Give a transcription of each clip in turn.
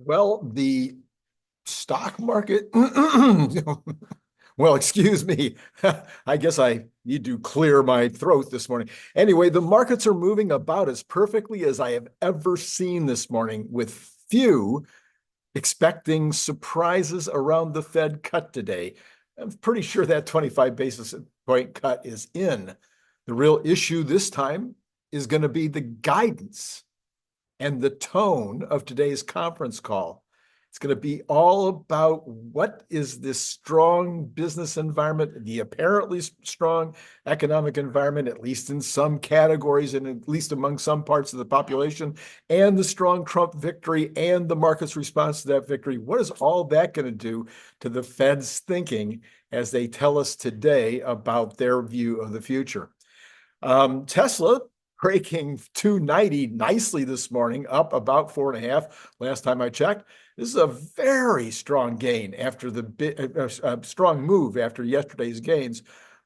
Well, the stock market, well, excuse me. I guess I need to clear my throat this morning. Anyway, the markets are moving about as perfectly as I have ever seen this morning, with few expecting surprises around the Fed cut today. I'm pretty sure that 25 basis point cut is in. The real issue this time is going to be the guidance and the tone of today's conference call. It's going to be all about what is this strong business environment, the apparently strong economic environment, at least in some categories and at least among some parts of the population, and the strong Trump victory and the market's response to that victory. What is all that going to do to the Fed's thinking as they tell us today about their view of the future? Tesla breaking 290 nicely this morning, up about 4.5 last time I checked. This is a very strong gain after the strong move after yesterday's gains.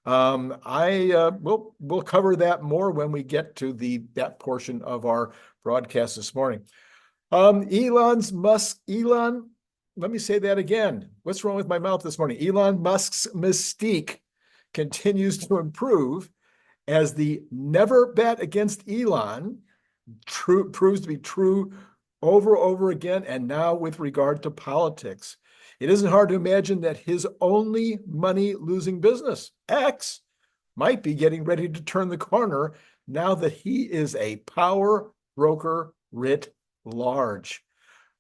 We'll cover that more when we get to that portion of our broadcast this morning. Elon, let me say that again. What's wrong with my mouth this morning? Elon Musk's mystique continues to improve as the never bet against Elon proves to be true over and over again, and now with regard to politics. It isn't hard to imagine that his only money-losing business, X, might be getting ready to turn the corner now that he is a power broker writ large.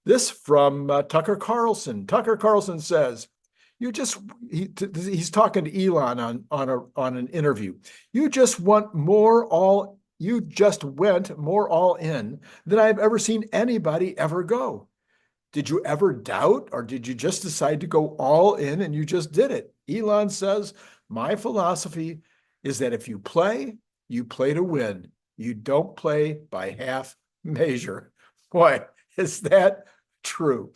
This from Tucker Carlson. Tucker Carlson says, he's talking to Elon on an interview. You just went more all in than I've ever seen anybody ever go. Did you ever doubt, or did you just decide to go all in and you just did it? Elon says, my philosophy is that if you play to win. You don't play by half measure. Boy, is that true.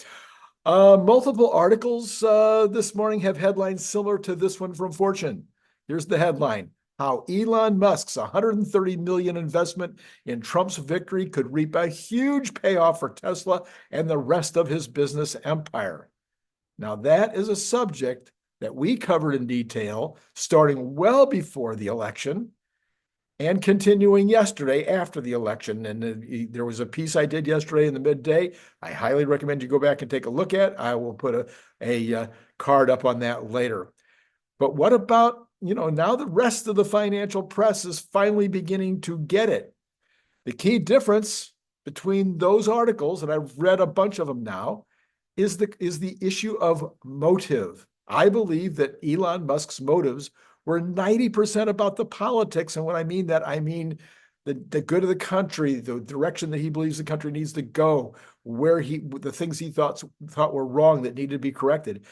Multiple articles this morning have headlines similar to this one from Fortune. Here's the headline: How Elon Musk's $130 million investment in Trump's victory could reap a huge payoff for Tesla and the rest of his business empire. Now, that is a subject that we covered in detail starting well before the election and continuing yesterday after the election. And there was a piece I did yesterday in the midday. I highly recommend you go back and take a look at. I will put a card up on that later. But what about, now the rest of the financial press is finally beginning to get it. The key difference between those articles, and I've read a bunch of them now, is the issue of motive. I believe that Elon Musk's motives were 90% about the politics. And when I mean that, I mean the good of the country, the direction that he believes the country needs to go, the things he thought were wrong that needed to be corrected.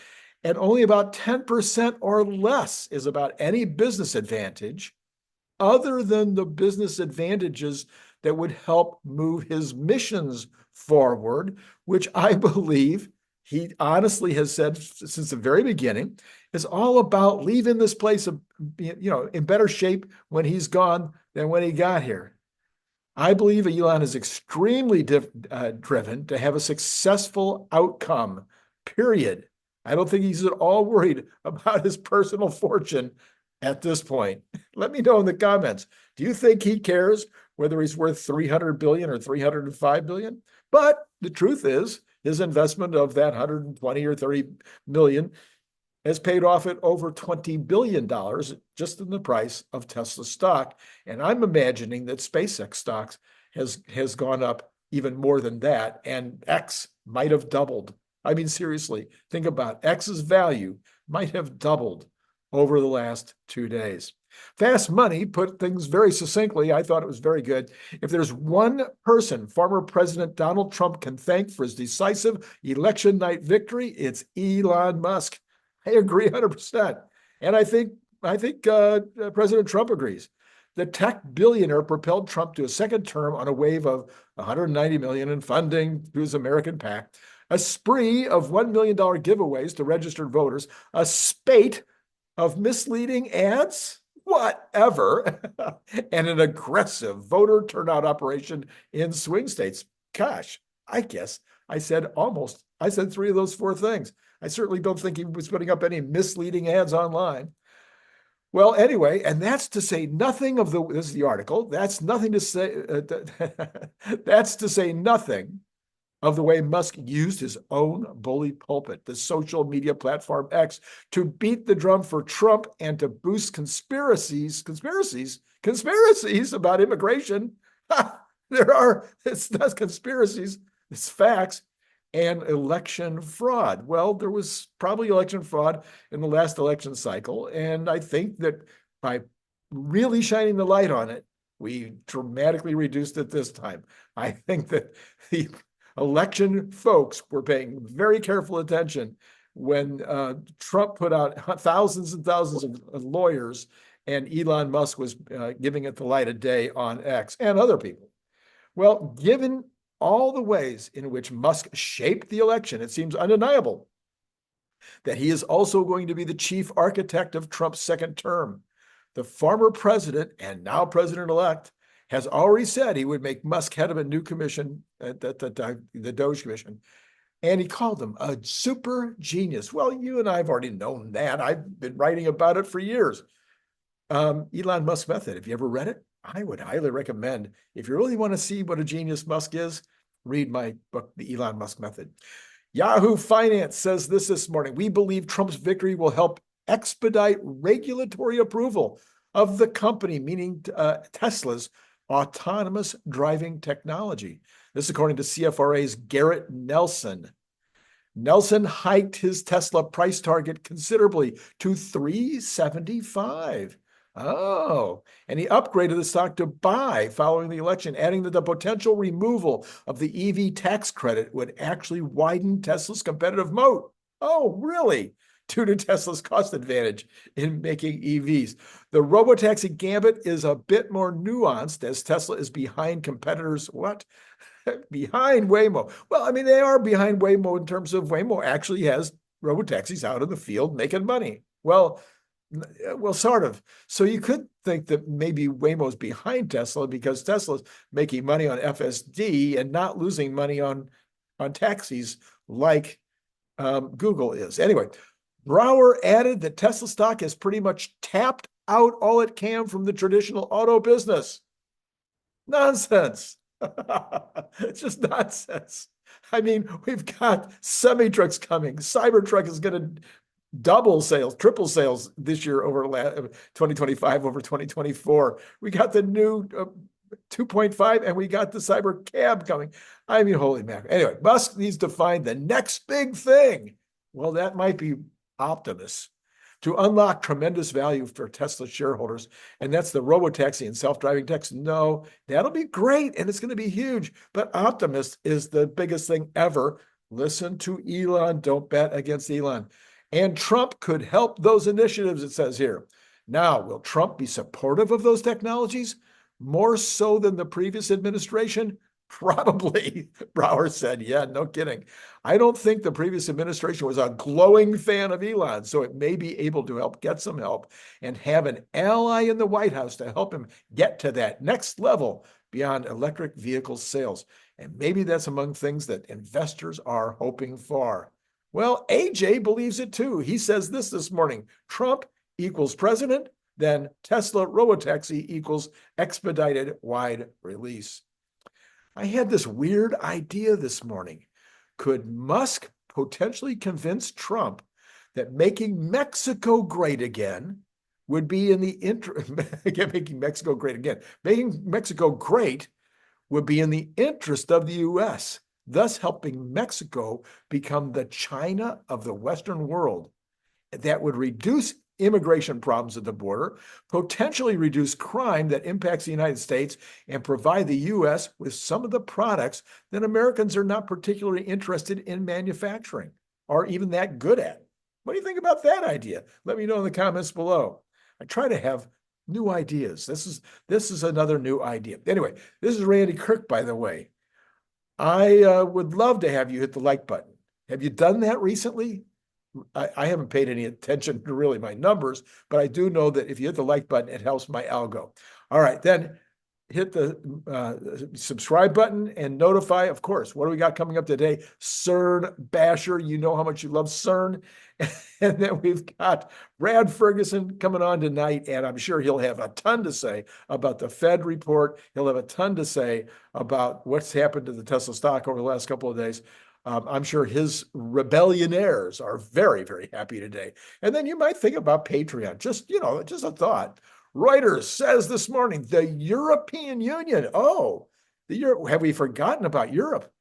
And only about 10% or less is about any business advantage other than the business advantages that would help move his missions forward, which I believe he honestly has said since the very beginning is all about leaving this place in better shape when he's gone than when he got here. I believe Elon is extremely driven to have a successful outcome, period. I don't think he's at all worried about his personal fortune at this point. Let me know in the comments. Do you think he cares whether he's worth 300 billion or 305 billion? But the truth is, his investment of that 120 or 30 million has paid off at over $20 billion just in the price of Tesla stock. And I'm imagining that SpaceX stocks has gone up even more than that, and X might have doubled. I mean, seriously, think about it. X's value might have doubled over the last 2 days. Fast Money put things very succinctly. I thought it was very good. If there's one person former President Donald Trump can thank for his decisive election night victory, it's Elon Musk. I agree 100%. And I think President Trump agrees. The tech billionaire propelled Trump to a second term on a wave of $190 million in funding through his American PAC, a spree of $1 million giveaways to registered voters, a spate of misleading ads, whatever, and an aggressive voter turnout operation in swing states. Gosh, I guess I said three of those four things. I certainly don't think he was putting up any misleading ads online. Well, anyway, and that's to say nothing of this is the article. That's nothing to say, that's to say nothing of the way Musk used his own bully pulpit, the social media platform X, to beat the drum for Trump and to boost conspiracies about immigration. It's not conspiracies, it's facts, and election fraud. Well, there was probably election fraud in the last election cycle. And I think that by really shining the light on it, we dramatically reduced it this time. I think that the election folks were paying very careful attention when Trump put out thousands and thousands of lawyers and Elon Musk was giving it the light of day on X and other people. Well, given all the ways in which Musk shaped the election, it seems undeniable that he is also going to be the chief architect of Trump's second term. The former president and now president-elect has already said he would make Musk head of a new commission, the Doge Commission, and he called him a super genius. Well, you and I have already known that. I've been writing about it for years. Elon Musk method. Have you ever read it? I would highly recommend, if you really want to see what a genius Musk is, read my book, The Elon Musk Method. Yahoo Finance says this morning: we believe Trump's victory will help expedite regulatory approval of the company, meaning Tesla's autonomous driving technology. This is according to CFRA's Garrett Nelson. Nelson hiked his Tesla price target considerably to $375. Oh, and he upgraded the stock to buy following the election, adding that the potential removal of the EV tax credit would actually widen Tesla's competitive moat. Oh, really? Due to Tesla's cost advantage in making EVs. The robotaxi gambit is a bit more nuanced as Tesla is behind competitors. What? Behind Waymo. Well, I mean, they are behind Waymo in terms of Waymo actually has robotaxis out in the field making money. Well, sort of. So you could think that maybe Waymo's behind Tesla because Tesla's making money on FSD and not losing money on taxis like Google is. Anyway, Brower added that Tesla stock has pretty much tapped out all it can from the traditional auto business. Nonsense. It's just nonsense. I mean, we've got semi-trucks coming. Cybertruck is going to triple sales this year over 2025 over 2024. We got the new 2.5 and we got the cyber cab coming. I mean, holy mackerel. Anyway, Musk needs to find the next big thing. Well, that might be Optimus to unlock tremendous value for Tesla shareholders. And that's the robotaxi and self-driving taxi. No, that'll be great. And it's going to be huge. But Optimus is the biggest thing ever. Listen to Elon. Don't bet against Elon. And Trump could help those initiatives, it says here. Now, will Trump be supportive of those technologies? More so than the previous administration? Probably, Brower said. Yeah, no kidding. I don't think the previous administration was a glowing fan of Elon, so it may be able to help get some help and have an ally in the White House to help him get to that next level beyond electric vehicle sales. And maybe that's among things that investors are hoping for. Well, AJ believes it too. He says this morning: Trump equals president, then Tesla robotaxi equals expedited wide release. I had this weird idea this morning. Could Musk potentially convince Trump that making Mexico great again would be in the interest, making Mexico great again, making Mexico great would be in the interest of the U.S., thus helping Mexico become the China of the Western world. That would reduce immigration problems at the border, potentially reduce crime that impacts the United States, and provide the U.S. with some of the products that Americans are not particularly interested in manufacturing or even that good at. What do you think about that idea? Let me know in the comments below. I try to have new ideas. This is another new idea. Anyway, this is Randy Kirk, by the way. I would love to have you hit the like button. Have you done that recently? I haven't paid any attention to really my numbers, but I do know that if you hit the like button, it helps my algo. All right, then hit the subscribe button and notify. Of course, what do we got coming up today? Cern basher. You know how much you love Cern. And then we've got Brad Ferguson coming on tonight, and I'm sure he'll have a ton to say about the Fed report. He'll have a ton to say about what's happened to the Tesla stock over the last couple of days. I'm sure his rebellionaires are very, very happy today. And then you might think about Patreon. Just a thought. Reuters says this morning, the European Union. Oh, have we forgotten about Europe?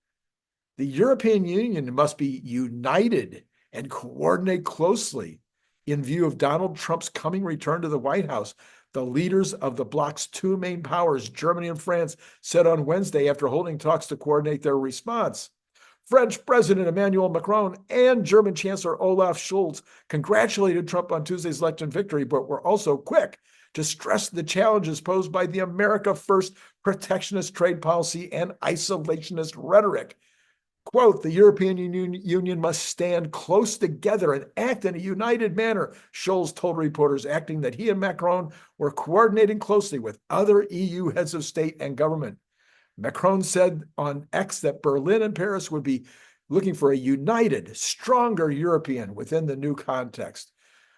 The European Union must be united and coordinate closely in view of Donald Trump's coming return to the White House. The leaders of the bloc's two main powers, Germany and France, said on Wednesday after holding talks to coordinate their response. French President Emmanuel Macron and German Chancellor Olaf Scholz congratulated Trump on Tuesday's election victory, but were also quick to stress the challenges posed by the America First protectionist trade policy and isolationist rhetoric. Quote, the European Union must stand close together and act in a united manner, Scholz told reporters, acting that he and Macron were coordinating closely with other EU heads of state and government. Macron said on X that Berlin and Paris would be looking for a united, stronger European within the new context.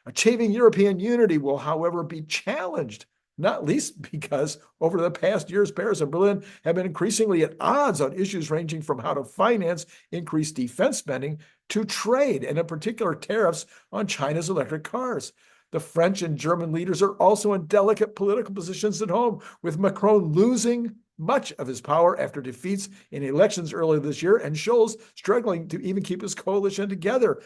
Achieving European unity will, however, be challenged, not least because over the past years, Paris and Berlin have been increasingly at odds on issues ranging from how to finance increased defense spending to trade, and in particular tariffs on China's electric cars. The French and German leaders are also in delicate political positions at home, with Macron losing much of his power after defeats in elections earlier this year, and Scholz struggling to even keep his coalition together.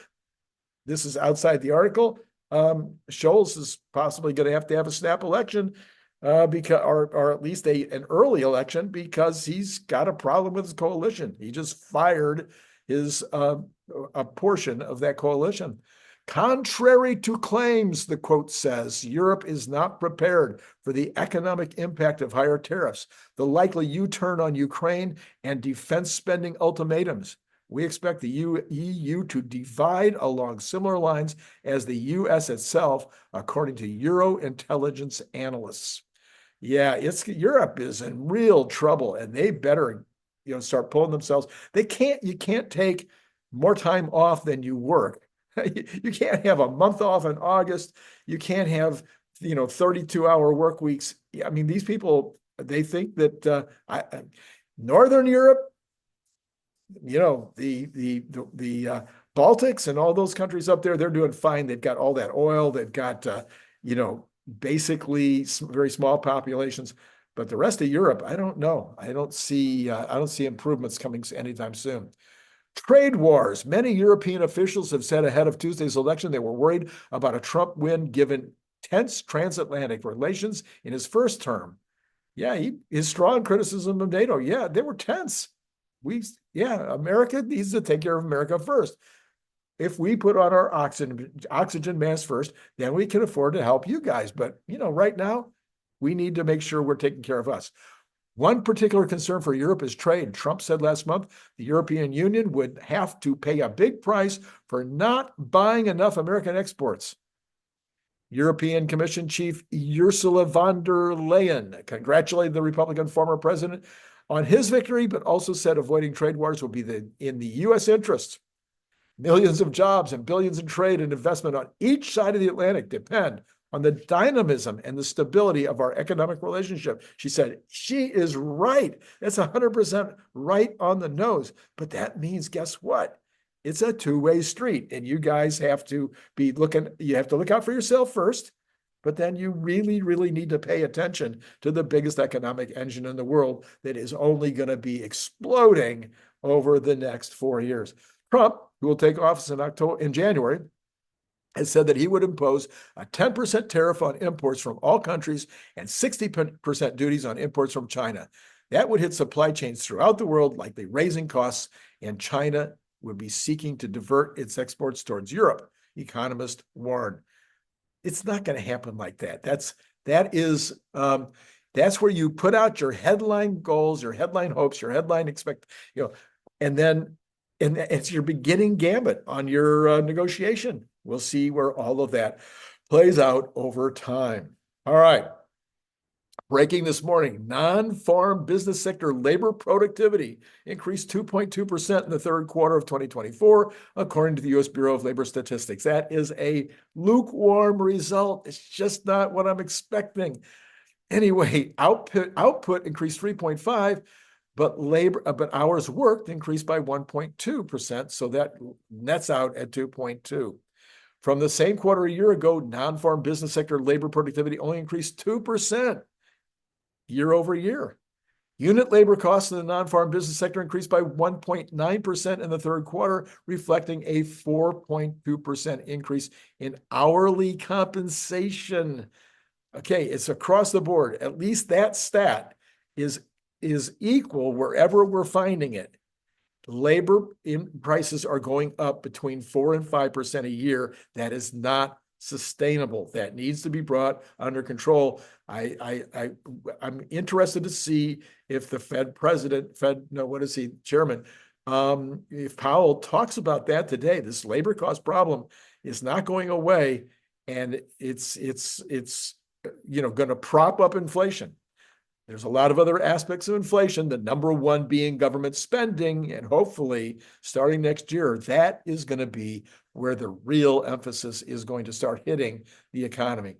This is outside the article. Scholz is possibly going to have a snap election, because, or at least an early election, because he's got a problem with his coalition. He just fired a portion of that coalition. Contrary to claims, the quote says, Europe is not prepared for the economic impact of higher tariffs, the likely U-turn on Ukraine, and defense spending ultimatums. We expect the EU to divide along similar lines as the US itself, according to Euro intelligence analysts. Yeah, Europe is in real trouble, and they better, start pulling themselves. You can't take more time off than you work. You can't have a month off in August. You can't have, 32-hour work weeks. I mean, these people, they think that Northern Europe, the Baltics and all those countries up there, they're doing fine. They've got all that oil. They've got, basically very small populations. But the rest of Europe, I don't know. I don't see improvements coming anytime soon. Trade wars. Many European officials have said ahead of Tuesday's election they were worried about a Trump win given tense transatlantic relations in his first term. Yeah, his strong criticism of NATO. Yeah, they were tense. America needs to take care of America first. If we put on our oxygen mask first, then we can afford to help you guys. But, right now, we need to make sure we're taking care of us. One particular concern for Europe is trade. Trump said last month the European Union would have to pay a big price for not buying enough American exports. European Commission Chief Ursula von der Leyen congratulated the Republican former president on his victory, but also said avoiding trade wars will be in the U.S. interest. Millions of jobs and billions in trade and investment on each side of the Atlantic depend on the dynamism and the stability of our economic relationship. She said, she is right. That's 100% right on the nose. But that means, guess what? It's a two-way street, and you guys have to you have to look out for yourself first, but then you really, really need to pay attention to the biggest economic engine in the world that is only going to be exploding over the next 4 years. Trump, who will take office in January, has said that he would impose a 10% tariff on imports from all countries and 60% duties on imports from China. That would hit supply chains throughout the world, likely raising costs, and China would be seeking to divert its exports towards Europe, economists warn. It's not going to happen like that. That's where you put out your headline goals, your headline hopes, your headline and then it's your beginning gambit on your negotiation. We'll see where all of that plays out over time. All right. Breaking this morning, non-farm business sector labor productivity increased 2.2% in the third quarter of 2024, according to the U.S. Bureau of Labor Statistics. That is a lukewarm result. It's just not what I'm expecting. Anyway, output increased 3.5, but hours worked increased by 1.2%, so that nets out at 2.2. From the same quarter a year ago, non-farm business sector labor productivity only increased 2%. Year over year. Unit labor costs in the non-farm business sector increased by 1.9% in the third quarter, reflecting a 4.2% increase in hourly compensation. Okay, it's across the board. At least that stat is equal wherever we're finding it. Labor prices are going up between 4 and 5% a year. That is not sustainable. That needs to be brought under control. I'm interested to see if the chairman, if Powell talks about that today. This labor cost problem is not going away, and it's going to prop up inflation. There's a lot of other aspects of inflation, the number one being government spending, and hopefully starting next year, that is going to be where the real emphasis is going to start hitting the economy.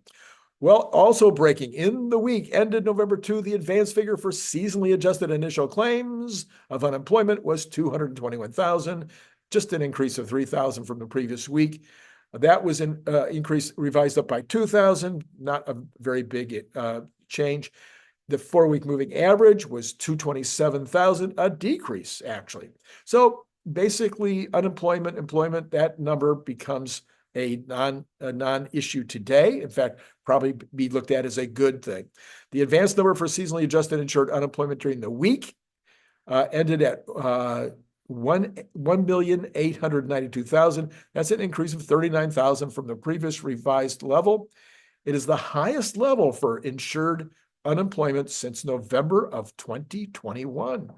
Well, also breaking in the week ended November 2, the advanced figure for seasonally adjusted initial claims of unemployment was 221,000, just an increase of 3,000 from the previous week. That was an increase revised up by 2,000, not a very big change. The 4-week moving average was 227,000, a decrease, actually. So basically, employment, that number becomes a non-issue today. In fact, probably be looked at as a good thing. The advanced number for seasonally adjusted insured unemployment during the week ended at 1,892,000. That's an increase of 39,000 from the previous revised level. It is the highest level for insured unemployment since November of 2021.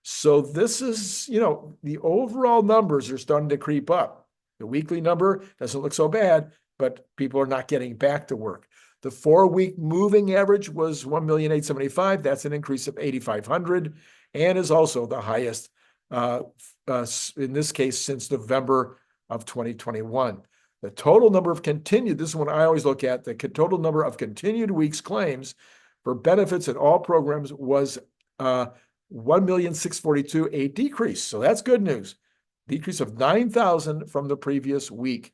So this is, the overall numbers are starting to creep up. The weekly number doesn't look so bad, but people are not getting back to work. The 4-week moving average was 1,875,000. That's an increase of 8,500 and is also the highest in this case since November of 2021. The total number of continued, this is one I always look at, the total number of continued weeks claims for benefits in all programs was 1,642,000, a decrease. So that's good news. Decrease of 9,000 from the previous week.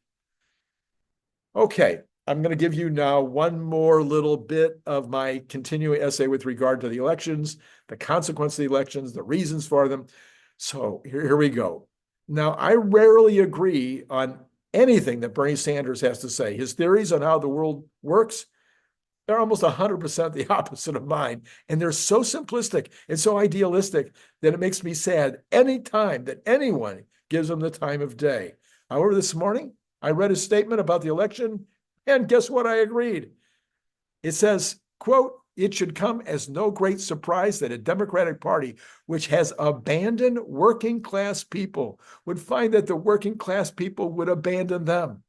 Okay, I'm going to give you now one more little bit of my continuing essay with regard to the elections, the consequence of the elections, the reasons for them. So here we go. Now, I rarely agree on anything that Bernie Sanders has to say. His theories on how the world works, they're almost 100% the opposite of mine. And they're so simplistic and so idealistic that it makes me sad any time that anyone gives him the time of day. However, this morning, I read his statement about the election, and guess what? I agreed. It says, quote, "It should come as no great surprise that a Democratic Party which has abandoned working class people would find that the working class people would abandon them.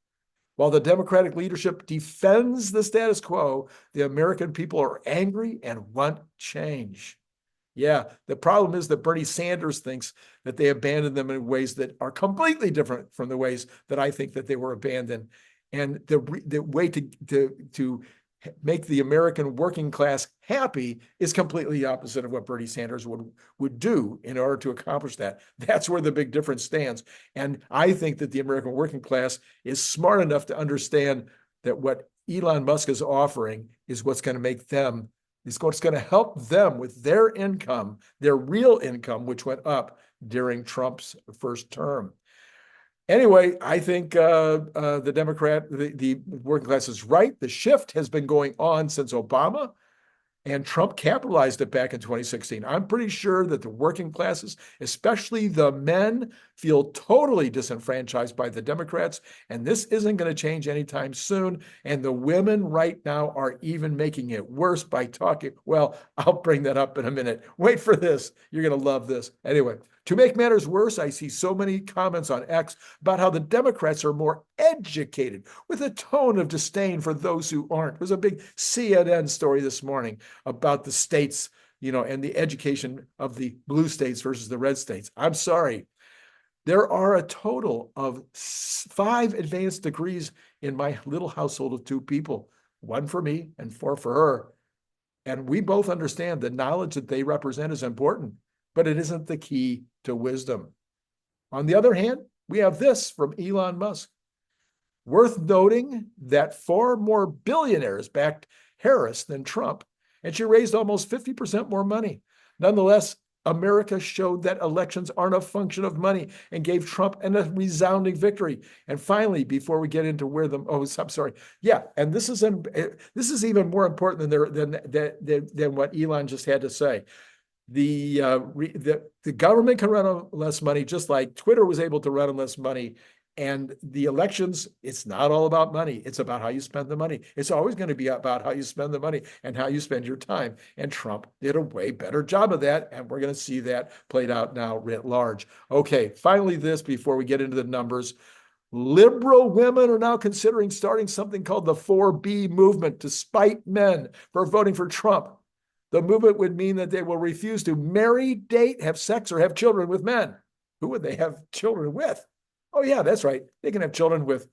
While the Democratic leadership defends the status quo, the American people are angry and want change." Yeah, the problem is that Bernie Sanders thinks that they abandoned them in ways that are completely different from the ways that I think that they were abandoned. And the way to make the American working class happy is completely the opposite of what Bernie Sanders would do in order to accomplish that. That's where the big difference stands. And I think that the American working class is smart enough to understand that what Elon Musk is offering is what's going to make them, is what's going to help them with their income, their real income, which went up during Trump's first term. Anyway, I think the working class is right. The shift has been going on since Obama, and Trump capitalized it back in 2016. I'm pretty sure that the working classes, especially the men, feel totally disenfranchised by the Democrats, and this isn't going to change anytime soon. And the women right now are even making it worse by talking. Well, I'll bring that up in a minute. Wait for this. You're going to love this. Anyway, To make matters worse, I see so many comments on X about how the Democrats are more educated, with a tone of disdain for those who aren't. There was a big CNN story this morning about the states, and the education of the blue states versus the red states. I'm sorry. There are a total of 5 advanced degrees in my little household of 2 people, 1 for me and 4 for her. And we both understand the knowledge that they represent is important, but it isn't the key to wisdom. On the other hand, we have this from Elon Musk. Worth noting that 4 more billionaires backed Harris than Trump, and she raised almost 50% more money. Nonetheless, America showed that elections aren't a function of money and gave Trump a resounding victory. And finally, before we get into I'm sorry. Yeah, and this is even more important than what Elon just had to say. The government can run on less money, just like Twitter was able to run on less money. And the elections, it's not all about money. It's about how you spend the money. It's always going to be about how you spend the money and how you spend your time. And Trump did a way better job of that. And we're going to see that played out now writ large. Okay, finally this before we get into the numbers. Liberal women are now considering starting something called the 4B movement to spite men for voting for Trump. The movement would mean that they will refuse to marry, date, have sex, or have children with men. Who would they have children with? Oh, yeah, that's right. They can have children with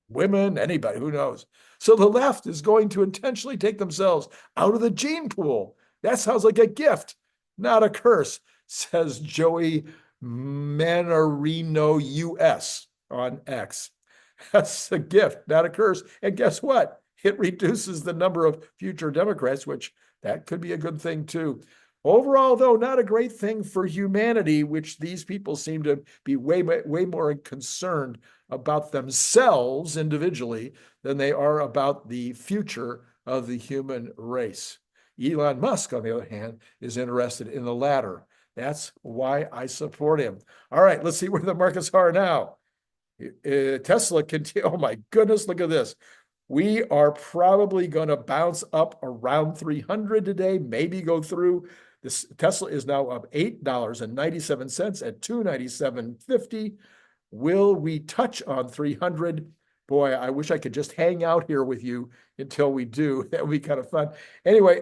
women, anybody, who knows? So the left is going to intentionally take themselves out of the gene pool. That sounds like a gift, not a curse, says Joey Manarino US on X. That's a gift, not a curse. And guess what? It reduces the number of future Democrats, which that could be a good thing too. Overall, though, not a great thing for humanity, which these people seem to be way more concerned about themselves individually than they are about the future of the human race. Elon Musk, on the other hand, is interested in the latter. That's why I support him. All right, let's see where the markets are now. Tesla continue. Oh my goodness, look at this. We are probably going to bounce up around 300 today, maybe go through. This Tesla is now up $8.97 at 297.50. Will we touch on 300? Boy, I wish I could just hang out here with you until we do. That would be kind of fun. Anyway,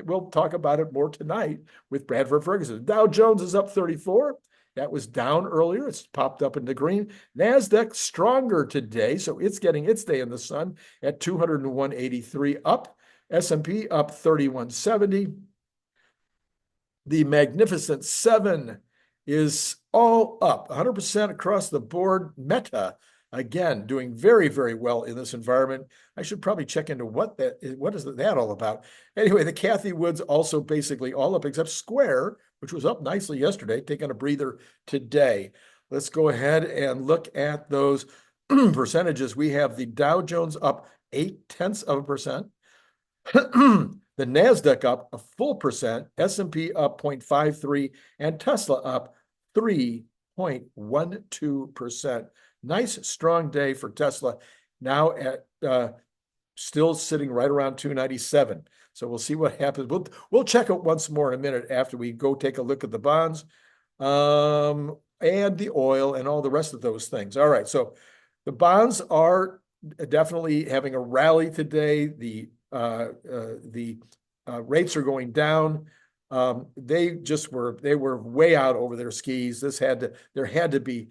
we'll talk about it more tonight with Bradford Ferguson. Dow Jones is up 34. That was down earlier. It's popped up into green. NASDAQ stronger today, so it's getting its day in the sun at 201.83 up. S&P up 31.70. The Magnificent Seven is all up 100% across the board. Meta, again, doing very, very well in this environment. I should probably check into what is that all about. Anyway, the Cathie Woods also basically all up except Square, which was up nicely yesterday, taking a breather today. Let's go ahead and look at those percentages. We have the Dow Jones up 0.8%. The NASDAQ up a full percent, S&P up 0.53, and Tesla up 3.12%. Nice, strong day for Tesla. Now at still sitting right around 297. So we'll see what happens. We'll check it once more in a minute after we go take a look at the bonds and the oil and all the rest of those things. All right, so the bonds are definitely having a rally today. The rates are going down. They were way out over their skis. There had to be,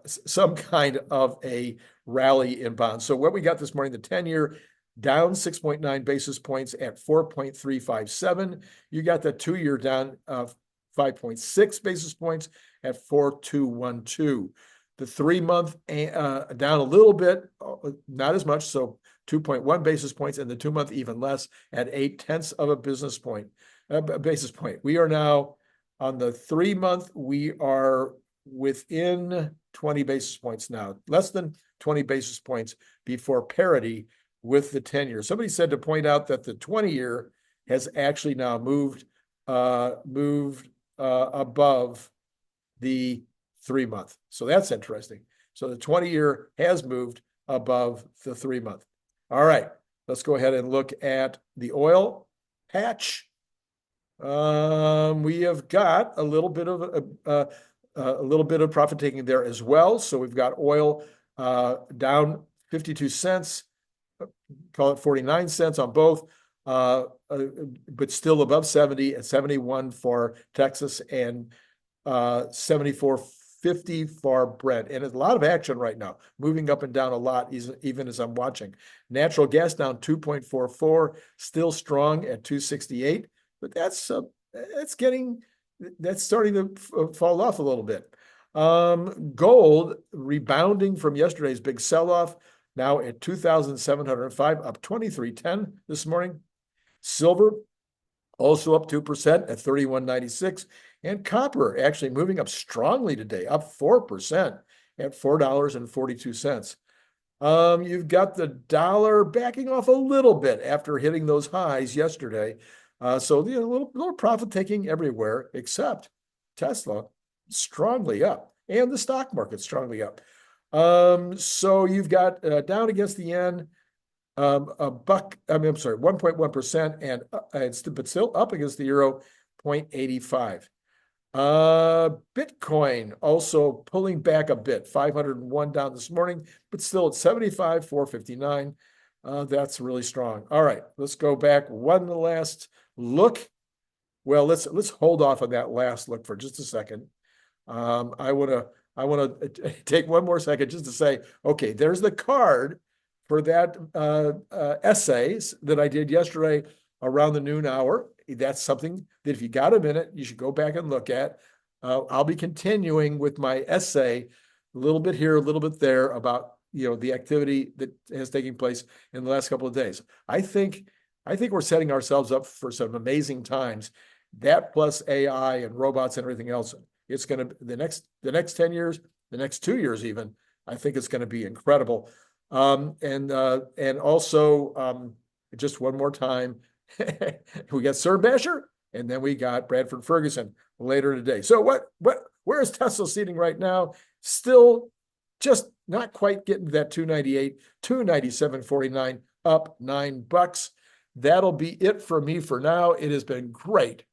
some kind of a rally in bonds. So what we got this morning, the 10-year down 6.9 basis points at 4.357. You got the 2-year down 5.6 basis points at 4.212. The 3-month down a little bit, not as much, so 2.1 basis points, and the 2-month even less at 0.8 of a basis point. We are now on the 3-month. We are within 20 basis points now, less than 20 basis points before parity with the 10-year. Somebody said to point out that the 20-year has actually now moved above the 3-month. So that's interesting. So the 20-year has moved above the 3-month. All right, let's go ahead and look at the oil patch. We have got a little bit of a little bit of profit taking there as well. So we've got oil down 52 cents, call it 49 cents on both, but still above 70 at 71 for Texas and 74.50 for Brent. And it's a lot of action right now, moving up and down a lot, even as I'm watching. Natural gas down 2.44, still strong at 268, but that's starting to fall off a little bit. Gold rebounding from yesterday's big sell-off, now at 2,705, up 23.10 this morning. Silver also up 2% at 31.96. And copper actually moving up strongly today, up 4% at $4.42. You've got the dollar backing off a little bit after hitting those highs yesterday. So a little profit taking everywhere except Tesla, strongly up, and the stock market strongly up. So you've got down against the yen, a buck. I'm sorry, 1.1%, and but still up against the euro, 0.85. Bitcoin also pulling back a bit, 501 down this morning, but still at 75,459. That's really strong. All right, let's go back one last look. Well, let's hold off on that last look for just a second. I want to take one more second just to say, okay, there's the card for that essays that I did yesterday around the noon hour. That's something that if you got a minute, you should go back and look at. I'll be continuing with my essay, a little bit here, a little bit there about the activity that has taken place in the last couple of days. I think we're setting ourselves up for some amazing times. That plus AI and robots and everything else, it's going to the next 10 years, the next 2 years even. I think it's going to be incredible. And also just one more time, we got Cern Basher, and then we got Bradford Ferguson later today. So where is Tesla seating right now? Still just not quite getting to that 298, 297.49, up $9. That'll be it for me for now. It has been great